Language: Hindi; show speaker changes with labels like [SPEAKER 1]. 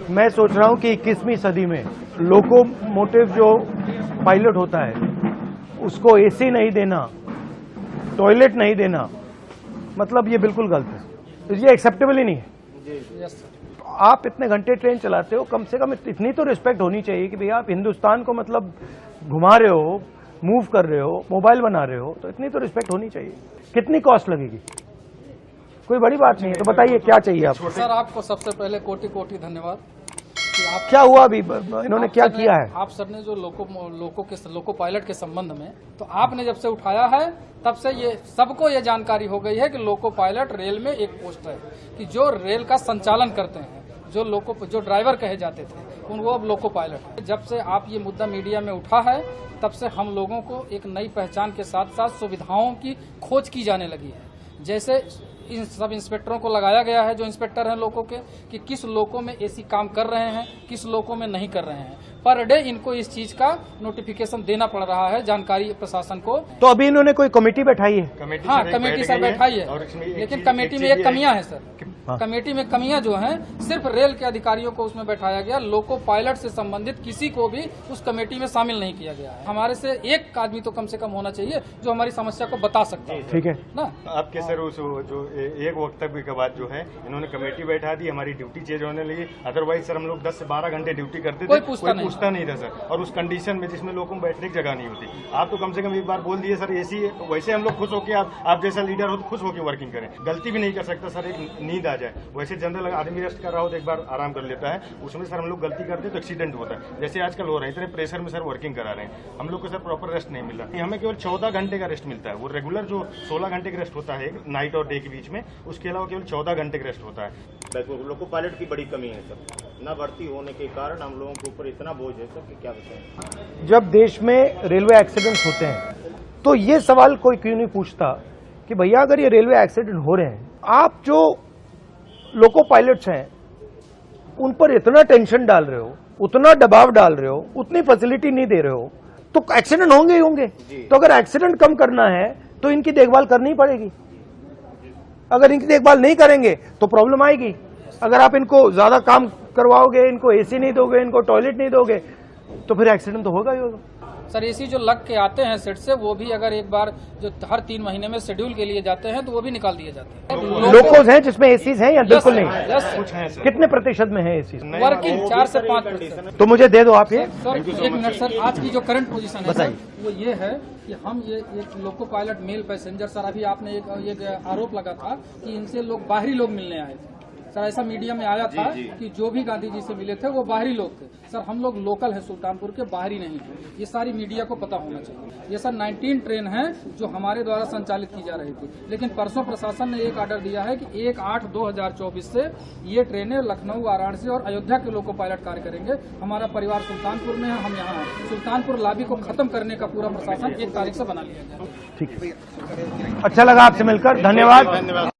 [SPEAKER 1] मैं सोच रहा हूं कि 21वीं सदी में लोकोमोटिव जो पायलट होता है उसको एसी नहीं देना, टॉयलेट नहीं देना, मतलब ये बिल्कुल गलत है, ये एक्सेप्टेबल ही नहीं है। आप इतने घंटे ट्रेन चलाते हो, कम से कम इतनी तो रिस्पेक्ट होनी चाहिए कि भैया आप हिंदुस्तान को मतलब घुमा रहे हो, मूव कर रहे हो, मोबाइल बना रहे हो, तो इतनी तो रिस्पेक्ट होनी चाहिए। कितनी कॉस्ट लगेगी? कोई बड़ी बात नहीं है, तो बताइए क्या चाहिए आपको?
[SPEAKER 2] सर आपको सबसे पहले कोटि कोटि धन्यवाद कि आप
[SPEAKER 1] क्या हुआ अभी, इन्होंने क्या किया है?
[SPEAKER 2] आप सर ने जो लोको पायलट के संबंध में, तो आपने जब से उठाया है तब से ये सबको ये जानकारी हो गई है कि लोको पायलट रेल में एक पोस्ट है कि जो रेल का संचालन करते हैं, जो ड्राइवर कहे जाते थे वो अब लोको पायलट है। जब से आप ये मुद्दा मीडिया में उठा है तब से हम लोगों को एक नई पहचान के साथ साथ सुविधाओं की खोज की जाने लगी है। जैसे इन सब इंस्पेक्टरों को लगाया गया है, जो इंस्पेक्टर हैं लोको के, कि किस लोको में एसी काम कर रहे हैं, किस लोको में नहीं कर रहे हैं। पर डे इनको इस चीज का नोटिफिकेशन देना पड़ रहा है, जानकारी प्रशासन को।
[SPEAKER 1] तो अभी इन्होंने कोई कमेटी बैठाई है?
[SPEAKER 2] हाँ, कमेटी सर बैठाई है, लेकिन कमेटी में एक कमियां है सर। कमेटी में कमियां जो हैं, सिर्फ रेल के अधिकारियों को उसमें बैठाया गया, लोको पायलट से संबंधित किसी को भी उस कमेटी में शामिल नहीं किया गया है। हमारे से एक आदमी तो कम से कम होना चाहिए जो हमारी समस्या को बता सकता है।
[SPEAKER 1] ठीक है
[SPEAKER 3] ना? आपके सर उस जो एक वक्तव्य के बाद जो है इन्होंने कमेटी बैठा दी, हमारी ड्यूटी चेंज होने लगी। अदरवाइज सर हम लोग 10 से 12 घंटे ड्यूटी करते थे, कोई पूछता नहीं था सर। और उस कंडीशन में जिसमें लोगों को बैठने की जगह नहीं होती, आप तो कम से कम एक बार बोल दिए सर एसी। वैसे हम लोग खुश होकर आप जैसा लीडर हो तो खुश होकर वर्किंग करें। गलती भी नहीं कर सकता सर, एक नींद आ जाए। वैसे जनरल आदमी रेस्ट कर रहा हो तो एक बार आराम कर लेता है, उसमें सर हम लोग गलती करते तो एक्सीडेंट होता है। जैसे आजकल हो रहा है, इतने प्रेशर में सर वर्किंग करा रहे हैं, हम लोग को सर प्रॉपर रेस्ट नहीं मिल रहा। हमें केवल 14 घंटे का रेस्ट मिलता है। वो रेगुलर जो 16 घंटे का रेस्ट होता है नाइट और डे के बीच में, उसके अलावा केवल 14 घंटे का रेस्ट होता है।
[SPEAKER 4] लोको पायलट की बड़ी कमी है सर, न भर्ती होने के कारण हम लोगों के ऊपर इतना बोझ है सर कि क्या बताएं।
[SPEAKER 1] जब देश में रेलवे एक्सीडेंट्स होते हैं तो ये सवाल कोई क्यों नहीं पूछता कि भैया अगर ये रेलवे एक्सीडेंट हो रहे हैं, आप जो लोको पायलट्स हैं उन पर इतना टेंशन डाल रहे हो, उतना दबाव डाल रहे हो, उतनी फैसिलिटी नहीं दे रहे हो, तो एक्सीडेंट होंगे ही होंगे। तो अगर एक्सीडेंट कम करना है तो इनकी देखभाल करनी पड़ेगी। अगर इनकी देखभाल नहीं करेंगे तो प्रॉब्लम आएगी। अगर आप इनको ज्यादा काम करवाओगे, इनको एसी नहीं दोगे, इनको टॉयलेट नहीं दोगे, तो फिर एक्सीडेंट तो होगा ही होगा।
[SPEAKER 2] सर एसी जो लग के आते हैं सेट से, वो भी अगर एक बार जो हर 3 महीने में शेड्यूल के लिए जाते हैं तो वो भी निकाल दिए जाते हैं।
[SPEAKER 1] लोकोस हैं जिसमें एसीज हैं या बिल्कुल नहीं?
[SPEAKER 3] कुछ है सर।
[SPEAKER 1] कितने प्रतिशत में है एसीज?
[SPEAKER 2] वर्किंग 4 से 5%।
[SPEAKER 1] तो मुझे दे दो आप ये।
[SPEAKER 2] सर 1 मिनट सर, आज की जो करंट पोजीशन है सर, वो ये है कि हम ये एक loco pilot mail passenger, sir अभी आपने एक आरोप लगा था कि इनसे लोग बाहरी लोग मिलने आए थे। सर ऐसा मीडिया में आया था कि जो भी गांधी जी से मिले थे वो बाहरी लोग थे। सर हम लोग लोकल है, सुल्तानपुर के, बाहरी नहीं है। ये सारी मीडिया को पता होना चाहिए। ये सर 19 ट्रेन है जो हमारे द्वारा संचालित की जा रही थी, लेकिन परसों प्रशासन ने एक ऑर्डर दिया है कि 1/8/2024 से ये ट्रेनें लखनऊ, वाराणसी और अयोध्या के लोको पायलट कार्य करेंगे। हमारा परिवार सुल्तानपुर में है, हम यहाँ हैं। सुल्तानपुर लॉबी को खत्म करने का पूरा प्रशासन 1 तारीख से बना लिया गया।
[SPEAKER 1] ठीक है, अच्छा लगा आपसे मिलकर, धन्यवाद।